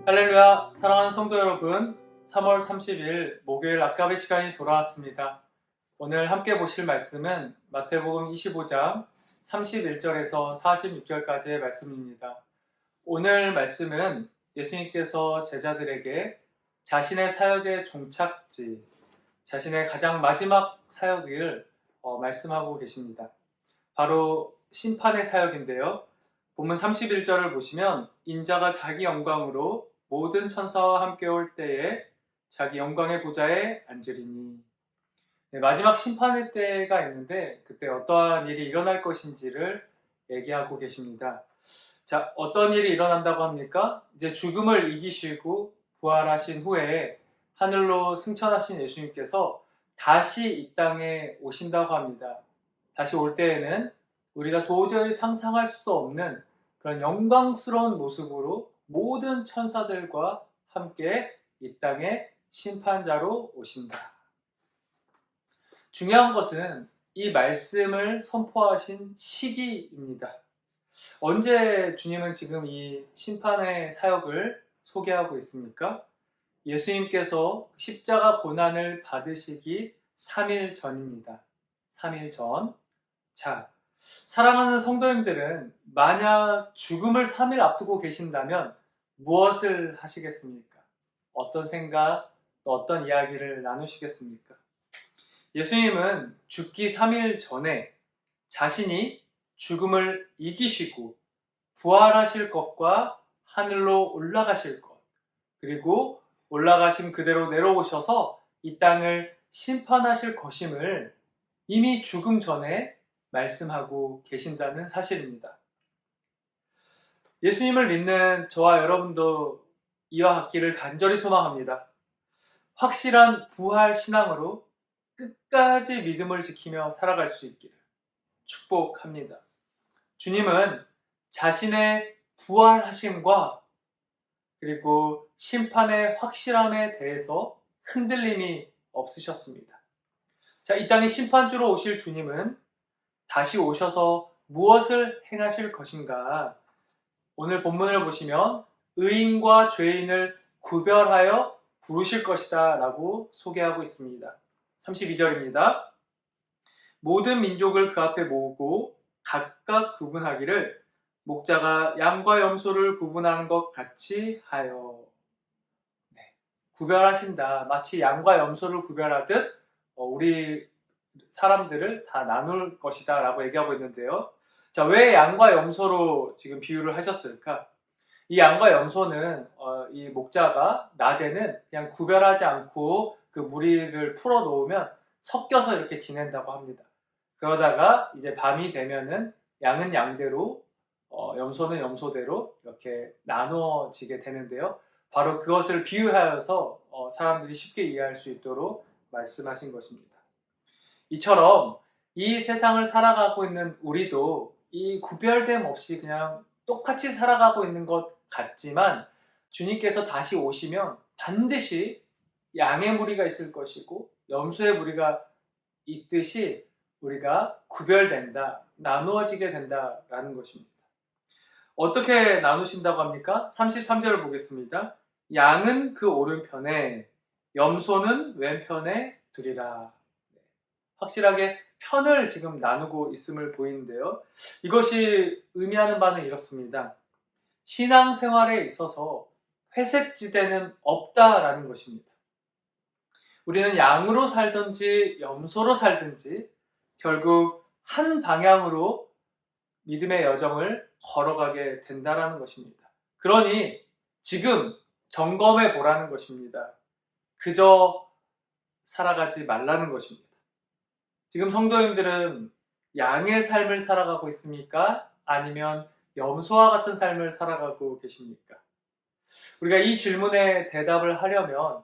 할렐루야, 사랑하는 성도 여러분, 3월 30일 목요일 아까베 시간이 돌아왔습니다. 오늘 함께 보실 말씀은 마태복음 25장 31절에서 46절까지의 말씀입니다. 오늘 말씀은 예수님께서 제자들에게 자신의 사역의 종착지, 자신의 가장 마지막 사역을 말씀하고 계십니다. 바로 심판의 사역인데요. 본문 31절을 보시면 인자가 자기 영광으로 모든 천사와 함께 올 때에 자기 영광의 보좌에 앉으리니. 마지막 심판의 때가 있는데 그때 어떠한 일이 일어날 것인지를 얘기하고 계십니다. 자, 어떤 일이 일어난다고 합니까? 이제 죽음을 이기시고 부활하신 후에 하늘로 승천하신 예수님께서 다시 이 땅에 오신다고 합니다. 다시 올 때에는 우리가 도저히 상상할 수도 없는 그런 영광스러운 모습으로 모든 천사들과 함께 이 땅에 심판자로 오신다. 중요한 것은 이 말씀을 선포하신 시기입니다. 언제 주님은 지금 이 심판의 사역을 소개하고 있습니까? 예수님께서 십자가 고난을 받으시기 3일 전입니다. 3일 전. 자, 사랑하는 성도님들은 만약 죽음을 3일 앞두고 계신다면 무엇을 하시겠습니까? 어떤 생각, 또 어떤 이야기를 나누시겠습니까? 예수님은 죽기 3일 전에 자신이 죽음을 이기시고 부활하실 것과 하늘로 올라가실 것, 그리고 올라가신 그대로 내려오셔서 이 땅을 심판하실 것임을 이미 죽음 전에 말씀하고 계신다는 사실입니다. 예수님을 믿는 저와 여러분도 이와 같기를 간절히 소망합니다. 확실한 부활 신앙으로 끝까지 믿음을 지키며 살아갈 수 있기를 축복합니다. 주님은 자신의 부활하심과 그리고 심판의 확실함에 대해서 흔들림이 없으셨습니다. 자, 이 땅에 심판주로 오실 주님은 다시 오셔서 무엇을 행하실 것인가? 오늘 본문을 보시면 의인과 죄인을 구별하여 부르실 것이다 라고 소개하고 있습니다. 32절입니다. 모든 민족을 그 앞에 모으고 각각 구분하기를 목자가 양과 염소를 구분하는 것 같이 하여. 구별하신다. 마치 양과 염소를 구별하듯 우리 사람들을 다 나눌 것이다 라고 얘기하고 있는데요. 자, 왜 양과 염소로 지금 비유를 하셨을까? 이 양과 염소는 이 목자가 낮에는 그냥 구별하지 않고 그 무리를 풀어 놓으면 섞여서 이렇게 지낸다고 합니다. 그러다가 이제 밤이 되면은 양은 양대로 염소는 염소대로 이렇게 나누어지게 되는데요. 바로 그것을 비유하여서 사람들이 쉽게 이해할 수 있도록 말씀하신 것입니다. 이처럼 이 세상을 살아가고 있는 우리도 이 구별됨 없이 그냥 똑같이 살아가고 있는 것 같지만 주님께서 다시 오시면 반드시 양의 무리가 있을 것이고 염소의 무리가 있듯이 우리가 구별된다, 나누어지게 된다라는 것입니다. 어떻게 나누신다고 합니까? 33절을 보겠습니다. 양은 그 오른편에 염소는 왼편에 두리라. 확실하게 편을 지금 나누고 있음을 보이는데요. 이것이 의미하는 바는 이렇습니다. 신앙생활에 있어서 회색지대는 없다라는 것입니다. 우리는 양으로 살든지 염소로 살든지 결국 한 방향으로 믿음의 여정을 걸어가게 된다는 것입니다. 그러니 지금 점검해 보라는 것입니다. 그저 살아가지 말라는 것입니다. 지금 성도님들은 양의 삶을 살아가고 있습니까? 아니면 염소와 같은 삶을 살아가고 계십니까? 우리가 이 질문에 대답을 하려면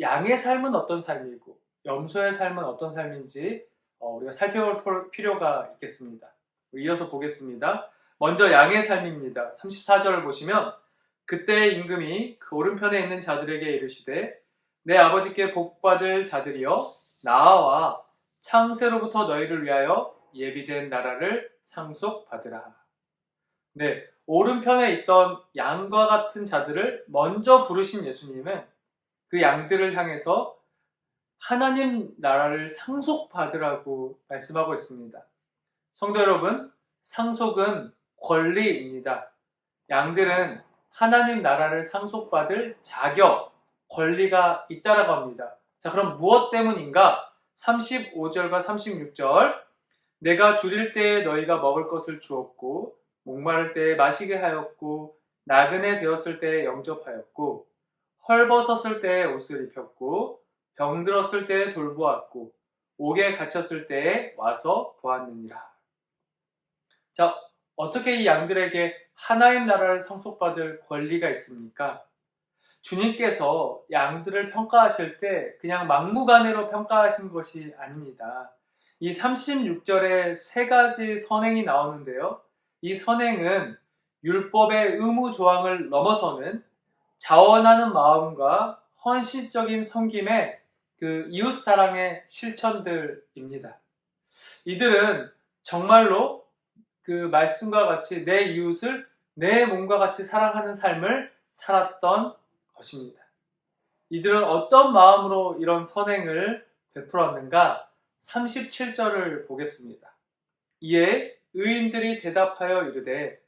양의 삶은 어떤 삶이고 염소의 삶은 어떤 삶인지 우리가 살펴볼 필요가 있겠습니다. 이어서 보겠습니다. 먼저 양의 삶입니다. 34절을 보시면 그때 임금이 그 오른편에 있는 자들에게 이르시되 내 아버지께 복받을 자들이여 나와 창세로부터 너희를 위하여 예비된 나라를 상속받으라. 네, 오른편에 있던 양과 같은 자들을 먼저 부르신 예수님은 그 양들을 향해서 하나님 나라를 상속받으라고 말씀하고 있습니다. 성도 여러분, 상속은 권리입니다. 양들은 하나님 나라를 상속받을 자격, 권리가 있다라고 합니다. 자, 그럼 무엇 때문인가? 35절과 36절. 내가 줄일 때에 너희가 먹을 것을 주었고 목마를 때에 마시게 하였고 나그네 되었을 때에 영접하였고 헐벗었을 때에 옷을 입혔고 병들었을 때에 돌보았고 옥에 갇혔을 때에 와서 보았느니라. 자, 어떻게 이 양들에게 하나님 나라를 상속받을 권리가 있습니까? 주님께서 양들을 평가하실 때 그냥 막무가내로 평가하신 것이 아닙니다. 이 36절에 세 가지 선행이 나오는데요. 이 선행은 율법의 의무 조항을 넘어서는 자원하는 마음과 헌신적인 섬김의 그 이웃사랑의 실천들입니다. 이들은 정말로 그 말씀과 같이 내 이웃을 내 몸과 같이 사랑하는 삶을 살았던 것입니다. 이들은 어떤 마음으로 이런 선행을 베풀었는가? 37절을 보겠습니다. 이에 의인들이 대답하여 이르되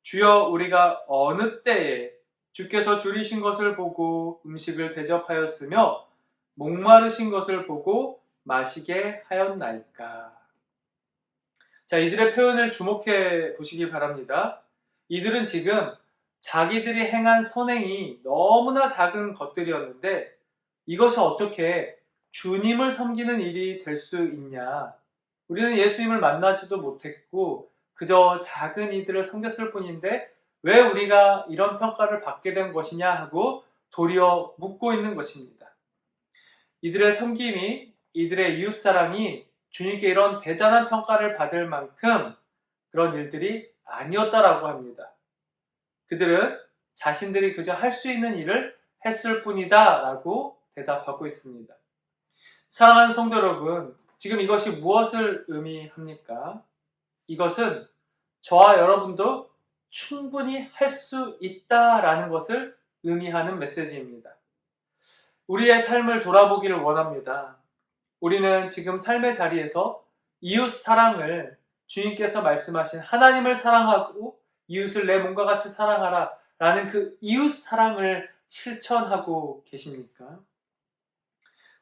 주여 우리가 어느 때에 주께서 줄이신 것을 보고 음식을 대접하였으며 목마르신 것을 보고 마시게 하였나이까. 자, 이들의 표현을 주목해 보시기 바랍니다. 이들은 지금 자기들이 행한 선행이 너무나 작은 것들이었는데 이것이 어떻게 주님을 섬기는 일이 될 수 있냐? 우리는 예수님을 만나지도 못했고 그저 작은 이들을 섬겼을 뿐인데 왜 우리가 이런 평가를 받게 된 것이냐 하고 도리어 묻고 있는 것입니다. 이들의 섬김이, 이들의 이웃사랑이 주님께 이런 대단한 평가를 받을 만큼 그런 일들이 아니었다라고 합니다. 그들은 자신들이 그저 할 수 있는 일을 했을 뿐이다 라고 대답하고 있습니다. 사랑하는 성도 여러분, 지금 이것이 무엇을 의미합니까? 이것은 저와 여러분도 충분히 할 수 있다라는 것을 의미하는 메시지입니다. 우리의 삶을 돌아보기를 원합니다. 우리는 지금 삶의 자리에서 이웃 사랑을 주님께서 말씀하신 하나님을 사랑하고 이웃을 내 몸과 같이 사랑하라 라는 그 이웃 사랑을 실천하고 계십니까?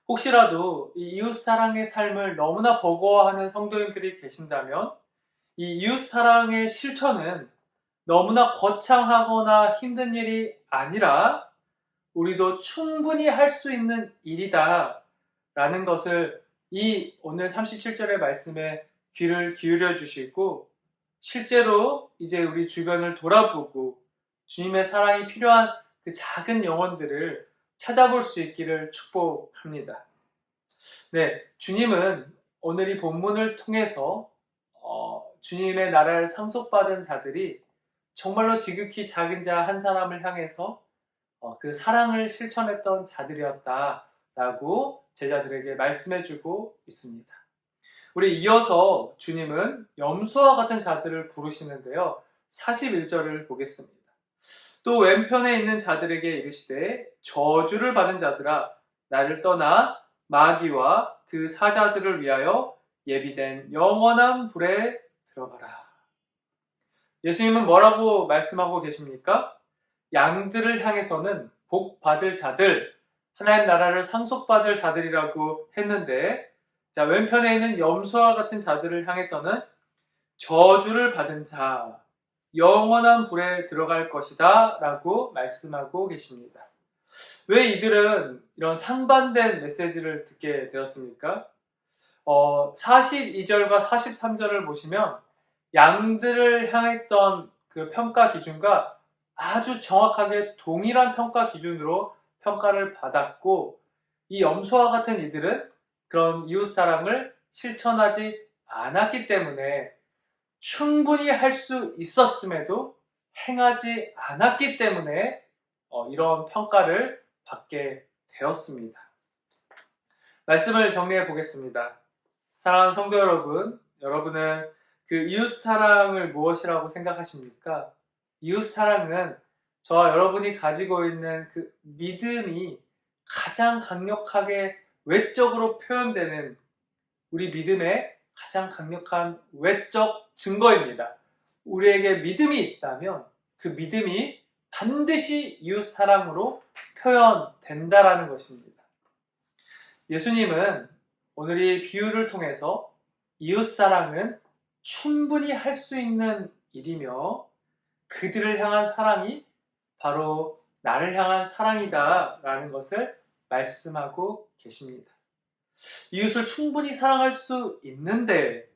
혹시라도 이 이웃 사랑의 삶을 너무나 버거워하는 성도님들이 계신다면 이 이웃 사랑의 실천은 너무나 거창하거나 힘든 일이 아니라 우리도 충분히 할 수 있는 일이다 라는 것을 이 오늘 37절의 말씀에 귀를 기울여 주시고 실제로 이제 우리 주변을 돌아보고 주님의 사랑이 필요한 그 작은 영혼들을 찾아볼 수 있기를 축복합니다. 네, 주님은 오늘 이 본문을 통해서 주님의 나라를 상속받은 자들이 정말로 지극히 작은 자 한 사람을 향해서 그 사랑을 실천했던 자들이었다라고 제자들에게 말씀해주고 있습니다. 우리 이어서 주님은 염소와 같은 자들을 부르시는데요. 41절을 보겠습니다. 또 왼편에 있는 자들에게 이르시되 저주를 받은 자들아 나를 떠나 마귀와 그 사자들을 위하여 예비된 영원한 불에 들어가라. 예수님은 뭐라고 말씀하고 계십니까? 양들을 향해서는 복 받을 자들, 하나님 나라를 상속받을 자들이라고 했는데, 자, 왼편에 있는 염소와 같은 자들을 향해서는 저주를 받은 자, 영원한 불에 들어갈 것이다 라고 말씀하고 계십니다. 왜 이들은 이런 상반된 메시지를 듣게 되었습니까? 42절과 43절을 보시면 양들을 향했던 그 평가 기준과 아주 정확하게 동일한 평가 기준으로 평가를 받았고 이 염소와 같은 이들은 그런 이웃사랑을 실천하지 않았기 때문에 충분히 할 수 있었음에도 행하지 않았기 때문에 이런 평가를 받게 되었습니다. 말씀을 정리해 보겠습니다. 사랑하는 성도 여러분, 여러분은 그 이웃사랑을 무엇이라고 생각하십니까? 이웃 사랑은 저와 여러분이 가지고 있는 그 믿음이 가장 강력하게 외적으로 표현되는 우리 믿음의 가장 강력한 외적 증거입니다. 우리에게 믿음이 있다면 그 믿음이 반드시 이웃 사랑으로 표현된다라는 것입니다. 예수님은 오늘 이 비유를 통해서 이웃 사랑은 충분히 할 수 있는 일이며 그들을 향한 사랑이 바로 나를 향한 사랑이다 라는 것을 말씀하고 계십니다. 이웃을 충분히 사랑할 수 있는데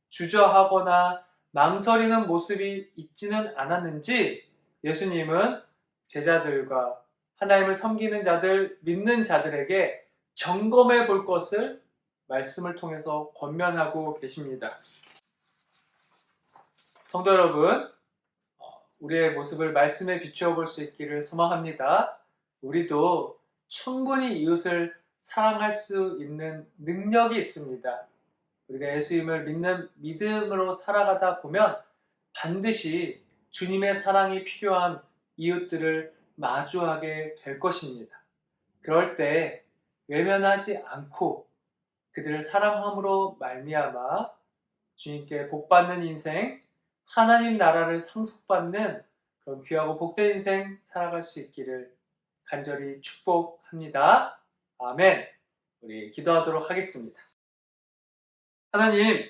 주저하거나 망설이는 모습이 있지는 않았는지 예수님은 제자들과 하나님을 섬기는 자들, 믿는 자들에게 점검해 볼 것을 말씀을 통해서 권면하고 계십니다. 성도 여러분, 우리의 모습을 말씀에 비추어 볼 수 있기를 소망합니다. 우리도 충분히 이웃을 사랑할 수 있는 능력이 있습니다. 우리가 예수님을 믿는 믿음으로 살아가다 보면 반드시 주님의 사랑이 필요한 이웃들을 마주하게 될 것입니다. 그럴 때 외면하지 않고 그들을 사랑함으로 말미암아 주님께 복받는 인생, 하나님 나라를 상속받는 그런 귀하고 복된 인생 살아갈 수 있기를 간절히 축복합니다. 아멘. 우리 기도하도록 하겠습니다. 하나님,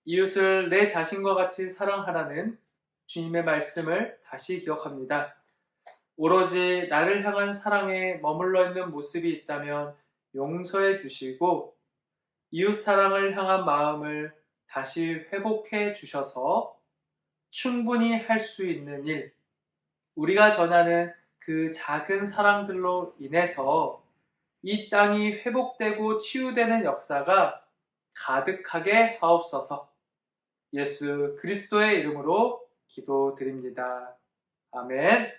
이웃을 내 자신과 같이 사랑하라는 주님의 말씀을 다시 기억합니다. 오로지 나를 향한 사랑에 머물러 있는 모습이 있다면 용서해 주시고 이웃 사랑을 향한 마음을 다시 회복해 주셔서 충분히 할 수 있는 일, 우리가 전하는 그 작은 사랑들로 인해서 이 땅이 회복되고 치유되는 역사가 가득하게 하옵소서. 예수 그리스도의 이름으로 기도드립니다. 아멘.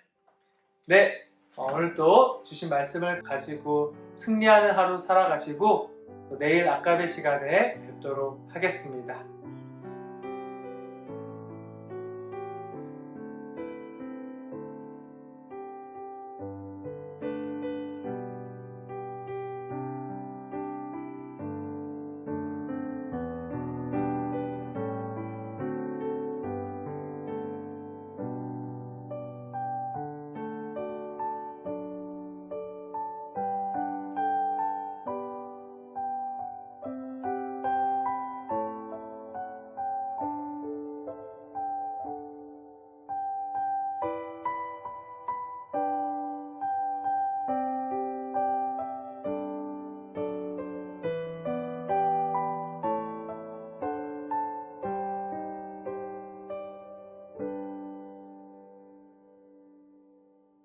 네, 오늘도 주신 말씀을 가지고 승리하는 하루 살아가시고 또 내일 아까베 시간에 뵙도록 하겠습니다.